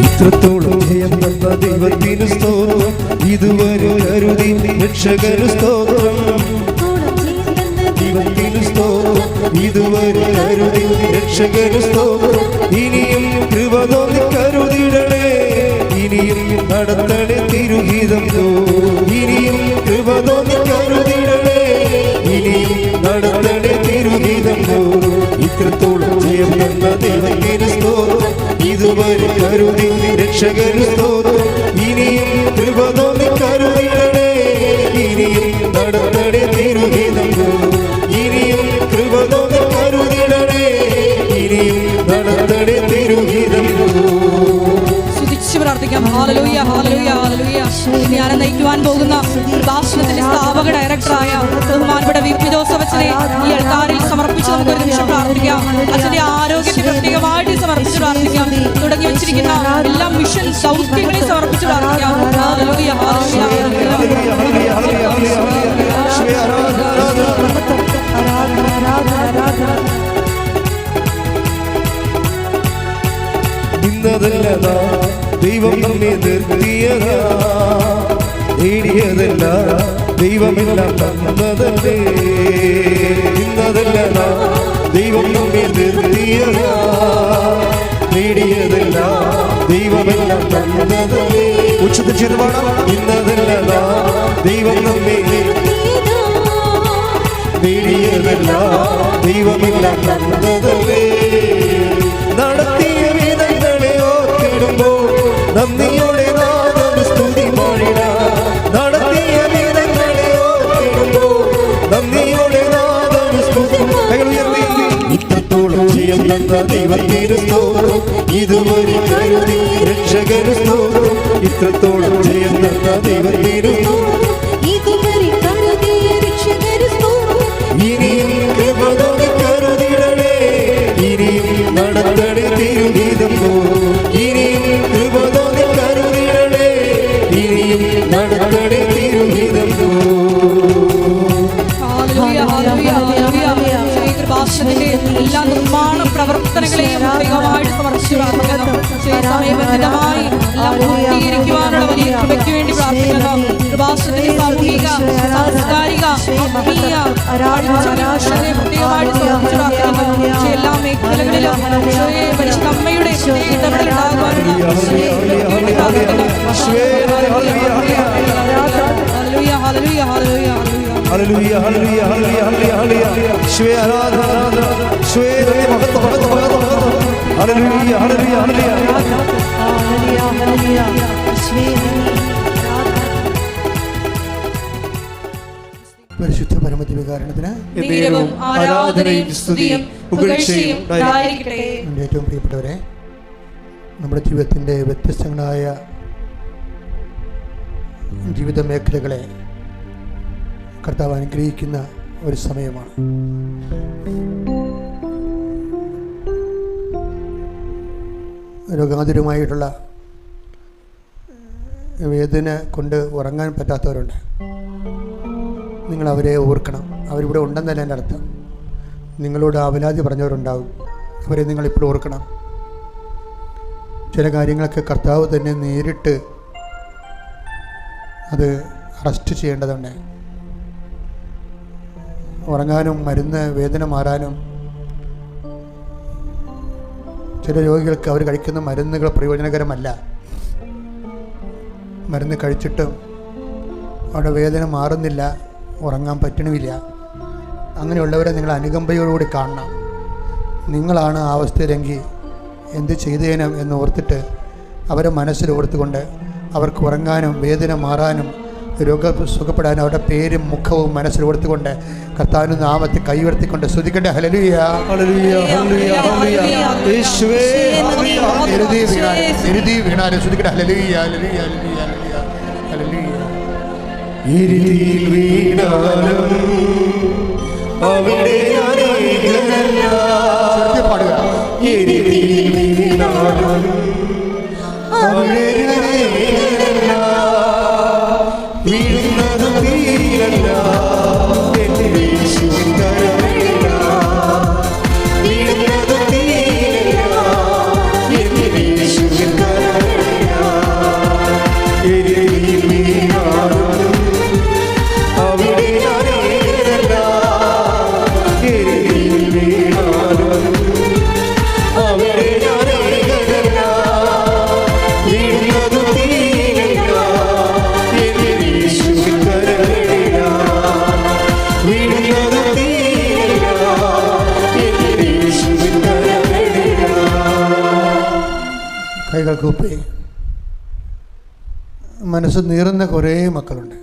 ഇത്രത്തോളം ജയം തന്ന ദൈവത്തിനു സ്തോത്രം, ഇതുവരെ കരുതി രക്ഷകനു സ്തോത്രം. ദൈവത്തിനു സ്തോത്രം, ഇതുവരെ കരുതി രക്ഷകനു സ്തോത്രം. ഇനിയും കൃപ തോന്നി കരുതിടണേ, ഇനിയും നടത്തണേ തിരുഹിതം. ഇനിയും കൃപ തോന്നി കരുതിടണേ, ഇനിയും നടത്തണേ തിരുഹിതം. ഇത്രത്തോളം ജയം തന്ന ദൈവത്തിനു സ്തോത്രം, ഇതുവരെ കരുതി രക്ഷകനു സ്തോത്രം. ഇനിയും കൃപ തോന്നി കരുതിടണേ, ഇനിയും നടത്തണേ തിരുഹിതം. ഇനിയും കൃപ തോന്നി കരുതിടണേ, ഇനിയും നടത്തണേ തിരുഹിതം. പ്രാർത്ഥിക്കാം. ഹല്ലേലൂയ, ഹല്ലേലൂയ, ഹല്ലേലൂയ. ഞാൻ നയിക്കുവാൻ പോകുന്ന കൃപാസനത്തിന്റെ സ്ഥാപക ഡയറക്ടറായ ബഹുമാനപ്പെട്ട വി.പി. ജോസഫ് അച്ഛനെ ഈ അൾത്താരയിൽ സമർപ്പിച്ച് നമുക്ക് ഒരു നിമിഷം പ്രാർത്ഥിക്കാം. അച്ഛന്റെ ആരോഗ്യത്തെ പ്രത്യേകമായിട്ട് സമർപ്പിച്ച് പ്രാർത്ഥിക്കാം. തുടങ്ങി വെച്ചിരിക്കുന്ന എല്ലാ മിഷൻ ദൗത്യങ്ങളെ സമർപ്പിച്ച് പ്രാർത്ഥിക്കാം. ഹല്ലേലൂയ, ഇന്നതല്ല ദൈവം നമ്മെ നിർത്തിയതാ, നേടിയതല്ല ദൈവമെല്ലാം തന്നതല്ലേ. ഇന്നതല്ല ദൈവം നമ്മെ നിർത്തിയതാ, നേടിയതല്ല ദൈവമെല്ലാം തന്നതല്ലേ. ഉച്ചത്തിൽ ചെറുപാടാ. ഇന്നതല്ല ദൈവം നമ്മെ നേടിയതല്ല ദൈവമെല്ലാം തന്നതല്ലേ. നടത്തിയ വിധങ്ങളെ ഓർത്തിടുമ്പോൾ നന്ദിയോടെ നാദം സ്തുതി പാടിടാം. നടത്തിയ വിധങ്ങളെ ഓർത്തിടുമ്പോൾ നന്ദിയോടെ നാദം സ്തുതി. ഇത്രത്തോളം ജയം തന്ന ദൈവത്തിനു സ്തോത്രം, ഇതുവരെ കരുതി രക്ഷകനു സ്തോത്രം. ഇത്രത്തോളം ജയം തന്ന ദൈവത്തിനു ഇനിയും നടക്കണേ തിരുഹിതം ഹല്ലേലൂയ, ഹല്ലേലൂയ, ഹല്ലേലൂയ. ഈ കൃപാസനത്തിന്റെ എല്ലാ നിർമ്മാണ പ്രവർത്തനങ്ങളെയും ദൈവമായിട്ട് സമർപ്പിച്ച് പ്രാർത്ഥിക്കുന്നു. സമയബന്ധിതമായി എല്ലാം പൂർത്തീകരിക്കുവാനുള്ള വലിയ കൃപയ്ക്ക് വേണ്ടി പ്രാർത്ഥിക്കുന്നു. കൃപാസനത്തിന്റെ സാമൂഹിക, സാംസ്കാരിക, ആത്മീയ ആരാധനയെ പ്രത്യേകമായിട്ട് സമർപ്പിച്ച് പ്രാർത്ഥിക്കുന്നു. എല്ലാ മേഖലകളിലും പരിശുദ്ധ അമ്മയുടെ ഇടപെടൽ ഉണ്ടാകുവാനുള്ള ഹല്ലേലൂയ, ഹല്ലേലൂയ, ഹല്ലേലൂയ. ഹല്ലേലൂയ ഹല്ലേലൂയ ഹല്ലേലൂയ ഹല്ലേലൂയ യേശുവേ ആരാധന ആരാധന യേശുവേ മഹത്വം മഹത്വം മഹത്വം ഹല്ലേലൂയ ഹല്ലേലൂയ ഹല്ലേലൂയ ഹല്ലേലൂയ ഹല്ലേലൂയ യേശുവേ പരിശുദ്ധ പരമദിവ്യകാരണത്തിന് ദൈവവും ആരാധനയും സ്തുതിയും പുകഴ്ചയും ഉണ്ടായിരിക്കട്ടെ. എൻ്റെ ഏറ്റവും പ്രിയപ്പെട്ടവരെ, നമ്മുടെ ജീവിതത്തിൻ്റെ വ്യത്യസ്തങ്ങളായ ജീവിത മേഖലകളെ കർത്താവ് അനുഗ്രഹിക്കുന്ന ഒരു സമയമാണ്. രോഗാതുരമായിട്ടുള്ള വേദന കൊണ്ട് ഉറങ്ങാൻ പറ്റാത്തവരുണ്ട്. നിങ്ങളവരെ ഓർക്കണം. അവരിവിടെ ഉണ്ടെന്നല്ല എൻ്റെ അർത്ഥം. നിങ്ങളോട് ആവലാതി പറഞ്ഞവരുണ്ടാവും. അവരെ നിങ്ങളിപ്പോൾ ഓർക്കണം. ചില കാര്യങ്ങളൊക്കെ കർത്താവ് തന്നെ നേരിട്ട് അത് അറസ്റ്റ് ചെയ്യേണ്ടതുണ്ട്. ഉറങ്ങാനും മരുന്ന് വേദന മാറാനും ചില രോഗികൾക്ക് അവർ കഴിക്കുന്ന മരുന്നുകൾ പ്രയോജനകരമല്ല. മരുന്ന് കഴിച്ചിട്ടും അവിടെ വേദന മാറുന്നില്ല, ഉറങ്ങാൻ പറ്റണമില്ല. അങ്ങനെയുള്ളവരെ നിങ്ങൾ അനുകമ്പയോടുകൂടി കാണണം. നിങ്ങളാണ് ആ അവസ്ഥയിലെങ്കിൽ എന്ത് ചെയ്തേനും എന്ന് ഓർത്തിട്ട് അവരെ മനസ്സിൽ ഓർത്തുകൊണ്ട് അവർക്ക് ഉറങ്ങാനും വേദന മാറാനും രോഗം സുഖപ്പെടാനും അവരുടെ പേരും മുഖവും മനസ്സിൽ ഓർത്തുകൊണ്ട് കർത്താവിന്റെ നാമത്തെ കൈയുയർത്തിക്കൊണ്ട് സ്തുതിക്കട്ടെ. ഹല്ലേലൂയ ഹല്ലേലൂയ ഹല്ലേലൂയ ഹല്ലേലൂയ യേശുവേ നിരുതി വീണാലും സ്തുതിക്കട്ടെ. ഹല്ലേലൂയ ഹല്ലേലൂയ ഹല്ലേലൂയ ഹല്ലേലൂയ. ഇരുതിയിൽ വീണാലും അവിടെ അനേകനല്ല. പാടുക. ഇരുതിയിൽ വീണാലും അവിടെ അനേകനല്ല. വീഴുന്നതും തീരല്ല. എന്റെ യേശുവിൻ കരങ്ങളില. വീഴുന്നതും തീരല്ല. എന്റെ യേശുവിൻ കരങ്ങളില. ഇരുതിയിൽ വീണാലും അവിടെ അനേകനല്ല. ഇരുതിയിൽ വീണാലും അവിടെ അനേകനല്ല. വീഴുന്നതും തീരല്ല. എന്റെ യേശുവിൻ കരങ്ങളില. വീഴുന്നതും തീരല്ല. എന്റെ യേശുവിൻ കരങ്ങളില. കൈകൾ കൂപ്പി. മനസ്സ് നീറുന്ന കുറേ മക്കളുണ്ട്.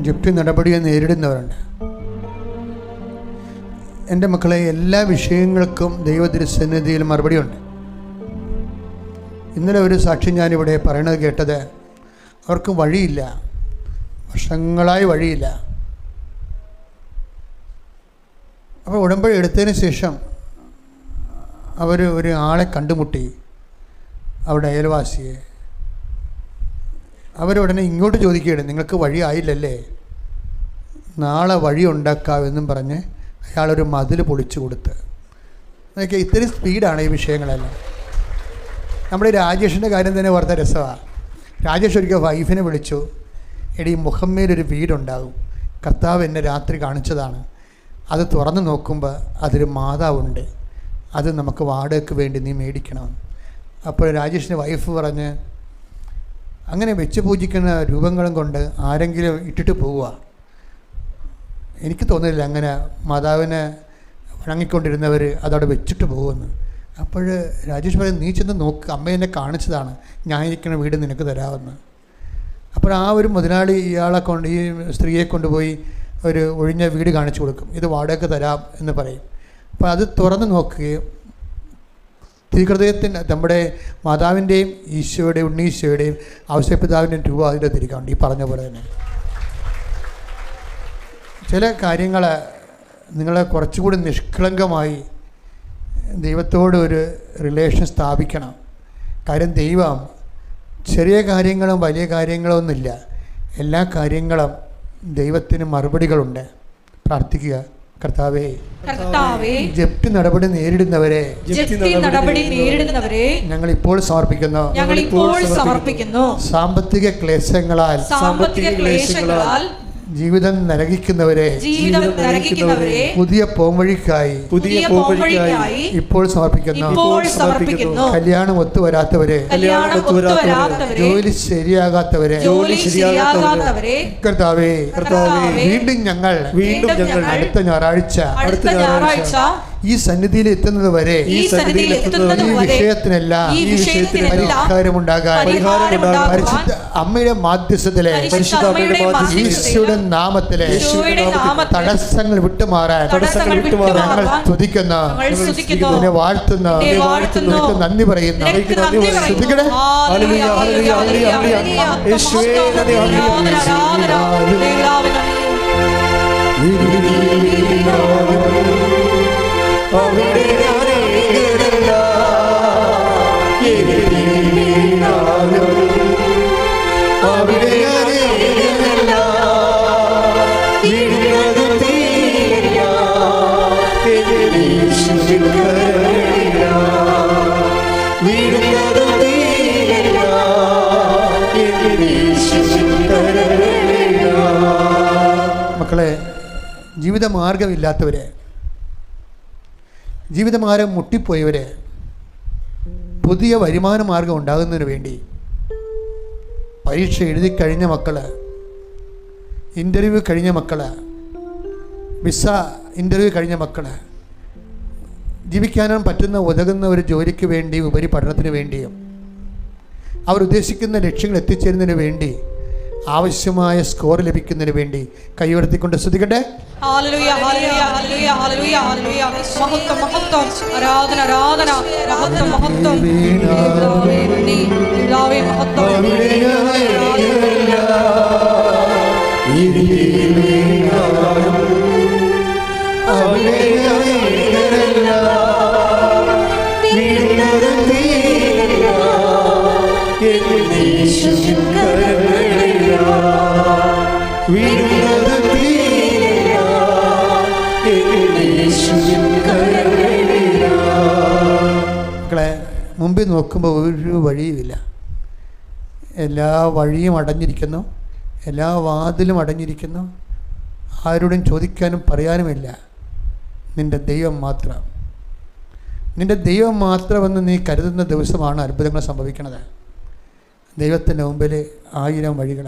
ജപ്തി നടപടിയെ നേരിടുന്നവരുണ്ട്. എൻ്റെ മക്കളെ, എല്ലാ വിഷയങ്ങൾക്കും ദൈവതിരുസന്നിധിയിൽ മറുപടിയുണ്ട്. ഇന്നലെ ഒരു സാക്ഷി ഞാനിവിടെ പറയണത് കേട്ടത്, അവർക്ക് വഴിയില്ല, വർഷങ്ങളായി വഴിയില്ല. അപ്പോൾ ഉടമ്പടി എടുത്തതിന് ശേഷം അവർ ഒരു ആളെ കണ്ടുമുട്ടി, അവിടെ അയൽവാസിയെ. അവരുടനെ ഇങ്ങോട്ട് ചോദിക്കുകയാണ്, നിങ്ങൾക്ക് വഴി ആയില്ലല്ലേ, നാളെ വഴി ഉണ്ടാക്കാമെന്നും പറഞ്ഞ് അയാളൊരു മതിൽ പൊളിച്ചു കൊടുത്ത്. അതൊക്കെ ഇത്രയും സ്പീഡാണ് ഈ വിഷയങ്ങളെല്ലാം. നമ്മുടെ രാജേഷിൻ്റെ കാര്യം തന്നെ വളരെ രസമാണ്. രാജേഷ് ഒരിക്കൽ വൈഫിനെ വിളിച്ചു, എടി മുഹമ്മേലൊരു വീടുണ്ടാകും, കർത്താവ് എന്നെ രാത്രി കാണിച്ചതാണ്, അത് തുറന്ന് നോക്കുമ്പോൾ അതൊരു മാതാവുണ്ട്, അത് നമുക്ക് വാടകയ്ക്ക് വേണ്ടി നീ മേടിക്കണം. അപ്പോൾ രാജേഷിൻ്റെ വൈഫ് പറഞ്ഞ്, അങ്ങനെ വെച്ച് പൂജിക്കുന്ന രൂപങ്ങളും കൊണ്ട് ആരെങ്കിലും ഇട്ടിട്ട് പോവുക, എനിക്ക് തോന്നുന്നില്ല അങ്ങനെ മാതാവിനെ വണങ്ങിക്കൊണ്ടിരുന്നവർ അതവിടെ വെച്ചിട്ട് പോകുമെന്ന്. അപ്പോൾ രാജേഷ് പറയും, നീ ചെന്ന് നോക്ക്, അമ്മ എന്നെ കാണിച്ചതാണ്, ഞാൻ ഇരിക്കുന്ന വീട് നിനക്ക് തരാമെന്ന്. അപ്പോൾ ആ ഒരു മുതലാളി ഇയാളെ കൊണ്ട്, ഈ സ്ത്രീയെ കൊണ്ടുപോയി ഒരു ഒഴിഞ്ഞ വീട് കാണിച്ചു കൊടുക്കും, ഇത് വാടകയ്ക്ക് തരാം എന്ന് പറയും. അപ്പോൾ അത് തുറന്ന് നോക്കുകയും തിരുഹൃദയത്തിൻ്റെ, നമ്മുടെ മാതാവിൻ്റെയും ഈശോയുടെയും ഉണ്ണീശോയുടെയും ഔസേപ്പിതാവിൻ്റെയും രൂപ അതിൻ്റെ തിരിക്കാറുണ്ട്. ഈ പറഞ്ഞ പോലെ തന്നെ ചില കാര്യങ്ങൾ നിങ്ങളെ കുറച്ചുകൂടി നിഷ്കളങ്കമായി ദൈവത്തോട് ഒരു റിലേഷൻ സ്ഥാപിക്കണം. കാര്യം ദൈവം ചെറിയ കാര്യങ്ങളും വലിയ കാര്യങ്ങളും ഒന്നുമില്ല. എല്ലാ കാര്യങ്ങളും ദൈവത്തിന് മറുപടികളുണ്ട്. പ്രാർത്ഥിക്കുക, കർത്താവേ, ജപ്തി നടപടി നേരിടുന്നവരെ ഞങ്ങൾ ഇപ്പോൾ സമർപ്പിക്കുന്നു. സാമ്പത്തിക ക്ലേശങ്ങളാൽ ജീവിതം നരകിക്കുന്നവരെ പുതിയ പോംവഴിക്കായി ഇപ്പോൾ സമർപ്പിക്കുന്നു. കല്യാണം ഒത്തുവരാത്തവരെ, ജോലി ശരിയാകാത്തവരെ, കർത്താവേ, വീണ്ടും ഞങ്ങൾ അടുത്ത ഞായറാഴ്ച ഈ സന്നിധിയിൽ എത്തുന്നത് വരെ ഈ വിഷയത്തിനെല്ലാം പരിഹാരമുണ്ടാകാൻ പരിശുദ്ധ അമ്മയുടെ മാധ്യസ്ഥത്തിലെ ഈശോയുടെ നാമത്തിലെ തടസ്സങ്ങൾ വിട്ടുമാറാൻ ഞങ്ങൾ സ്തുതിക്കുന്നു, നിന്നെ വാഴ്ത്തുന്നു, നന്ദി പറയുന്നു. ശ്രദ്ധിക്കണേ. മക്കളെ, ജീവിതമാർഗമില്ലാത്തവരെ, ജീവിതമാർഗം മുട്ടിപ്പോയവരെ പുതിയ വരുമാന മാർഗം ഉണ്ടാകുന്നതിന് വേണ്ടി പരീക്ഷ എഴുതി കഴിഞ്ഞ മക്കൾ, ഇൻ്റർവ്യൂ കഴിഞ്ഞ മക്കൾ, വിസ ഇൻ്റർവ്യൂ കഴിഞ്ഞ മക്കൾ, ജീവിക്കാനും പറ്റുന്ന ഉതകുന്ന ഒരു ജോലിക്ക് വേണ്ടി, ഉപരിപഠനത്തിന് വേണ്ടിയും അവർ ഉദ്ദേശിക്കുന്ന ലക്ഷ്യങ്ങൾ എത്തിച്ചേരുന്നതിന് വേണ്ടി, ആവശ്യമായ സ്കോർ ലഭിക്കുന്നതിന് വേണ്ടി കൈയുയർത്തിക്കൊണ്ട് സ്തുതിക്കട്ടെ. ഹല്ലേലൂയ, ഹല്ലേലൂയ, ഹല്ലേലൂയ, ഹല്ലേലൂയ, ഹല്ലേലൂയ. മഹത്വം, മഹത്വം, ആരാധന, ആരാധന, മഹത്വം, മഹത്വം. പിതാവേ നന്ദി, പിതാവേ മഹത്വം. മക്കളെ, മുമ്പിൽ നോക്കുമ്പോൾ ഒരു വഴിയുമില്ല. എല്ലാ വഴിയും അടഞ്ഞിരിക്കുന്നു, എല്ലാ വാതിലും അടഞ്ഞിരിക്കുന്നു. ആരോടും ചോദിക്കാനും പറയാനുമില്ല. നിൻ്റെ ദൈവം മാത്രം, നിൻ്റെ ദൈവം മാത്രമെന്ന് നീ കരുതുന്ന ദിവസമാണ് അത്ഭുതങ്ങൾ സംഭവിക്കുന്നത്. ദൈവത്തിൻ്റെ മുമ്പിൽ 1000 വഴികൾ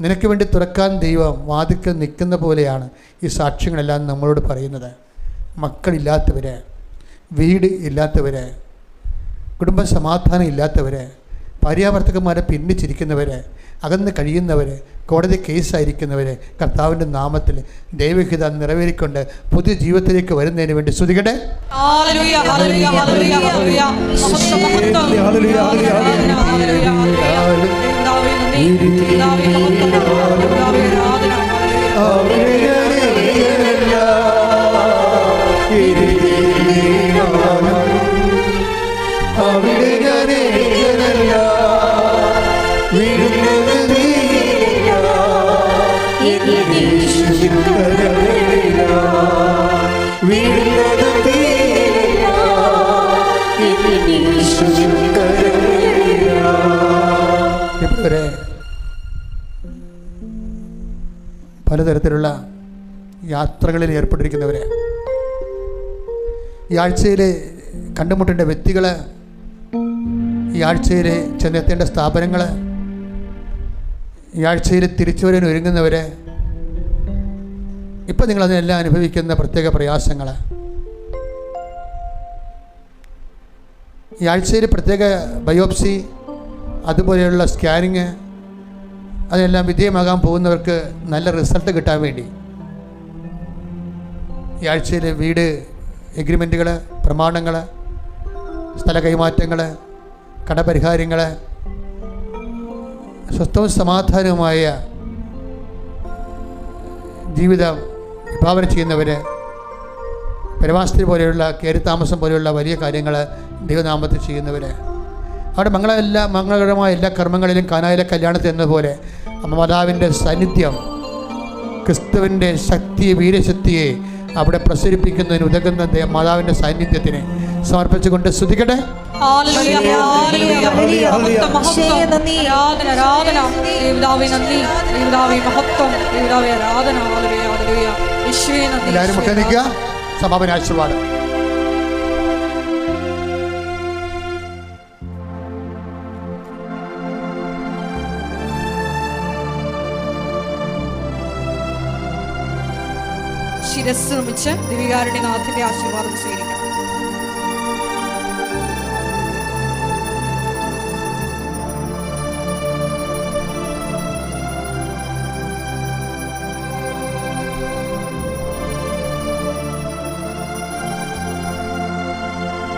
നിനക്ക് വേണ്ടി തുറക്കാൻ ദൈവം വാതിക്കൽ നിൽക്കുന്ന പോലെയാണ് ഈ സാക്ഷ്യങ്ങളെല്ലാം നമ്മളോട് പറയുന്നത്. മക്കളില്ലാത്തവർ, വീട് ഇല്ലാത്തവർ, കുടുംബ സമാധാനം ഇല്ലാത്തവർ, ഭാര്യാഭർത്തക്കന്മാരെ പിന്നിച്ചിരിക്കുന്നവർ, അകന്ന് കഴിയുന്നവർ, കോടതി കേസായിരിക്കുന്നവർ, കർത്താവിൻ്റെ നാമത്തിൽ ദൈവഹിത നിറവേറിക്കൊണ്ട് പുതിയ ജീവിതത്തിലേക്ക് വരുന്നതിന് വേണ്ടി സ്തുതിക്കട്ടെ. ഹല്ലേലൂയ, ഹല്ലേലൂയ, ഹല്ലേലൂയ, ഹല്ലേലൂയ. മഹത്വം, മഹത്വം. ഹല്ലേലൂയ, ഹല്ലേലൂയ, ഹല്ലേലൂയ. പിതാവേ നന്ദി, പിതാവേ മഹത്വം, പിതാവേ ആരാധന. ഇപ്പോഴേ പലതരത്തിലുള്ള യാത്രകളിൽ ഏർപ്പെട്ടിരിക്കുന്നവരെ, ഈ ആഴ്ചയിൽ കണ്ടുമുട്ടേണ്ട വ്യക്തികൾ, ഈ ആഴ്ചയിൽ ചെന്നെത്തേണ്ട സ്ഥാപനങ്ങൾ, ഈ ആഴ്ചയിൽ തിരിച്ചു വരാൻ ഒരുങ്ങുന്നവർ, ഇപ്പം നിങ്ങളതിനെല്ലാം അനുഭവിക്കുന്ന പ്രത്യേക പ്രയാസങ്ങൾ, ഈ ആഴ്ചയിൽ പ്രത്യേക ബയോപ്സി, അതുപോലെയുള്ള സ്കാനിങ്, അതെല്ലാം വിധേയമാകാൻ പോകുന്നവർക്ക് നല്ല റിസൾട്ട് കിട്ടാൻ വേണ്ടി ഈ ആഴ്ചയിൽ വീട് എഗ്രിമെൻറ്റുകൾ, പ്രമാണങ്ങൾ, സ്ഥല കൈമാറ്റങ്ങൾ, കടപരിഹാരങ്ങൾ, സ്വസ്ഥവും സമാധാനവുമായ ജീവിതം വിഭാവന ചെയ്യുന്നവർ, പെരുമാസ്ത്രി പോലെയുള്ള കയറിത്താമസം പോലെയുള്ള വലിയ കാര്യങ്ങൾ ദൈവനാമത്തിൽ ചെയ്യുന്നവർ, അവിടെ മംഗളകരമായ എല്ലാ കർമ്മങ്ങളിലും കാനായിലെ കല്യാണത്തിൽ എന്നതുപോലെ അമ്മ മാതാവിൻ്റെ സാന്നിധ്യം ക്രിസ്തുവിൻ്റെ ശക്തിയെ, വീരശക്തിയെ അവിടെ പ്രസരിപ്പിക്കുന്നതിന് ഉതകുന്ന മാതാവിൻ്റെ സാന്നിധ്യത്തിനെ സമർപ്പിച്ചുകൊണ്ട് സ്തുതിക്കട്ടെ. എല്ലാവരും മുട്ട നിൽക്കുക. സമാപന ആശീർവാദം. ശിരസ് നിർമ്മിച്ച് ദിവികാരുണ്യനാഥന്റെ ആശീർവാദം സ്വീകരിക്കണം.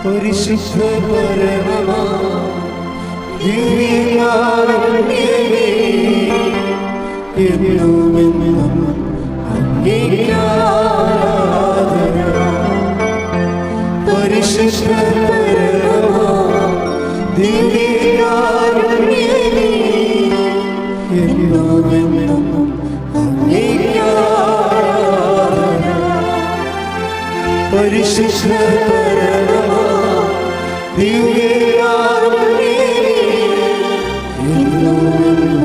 പരിശുദ്ധ പരമമാ ദിവ്യകാരുണ്യമേ, എന്നുമെന്നും അങ്ങേക്ക് ആരാധന. പരിശുദ്ധ പരമമാ ദിവ്യകാരുണ്യമേ, എന്നുമെന്നും അങ്ങേക്ക് ആരാധന. പരിശുദ്ധ പരമമാ ദിവ്യകാരുണ്യമേ, എന്നുമെന്നും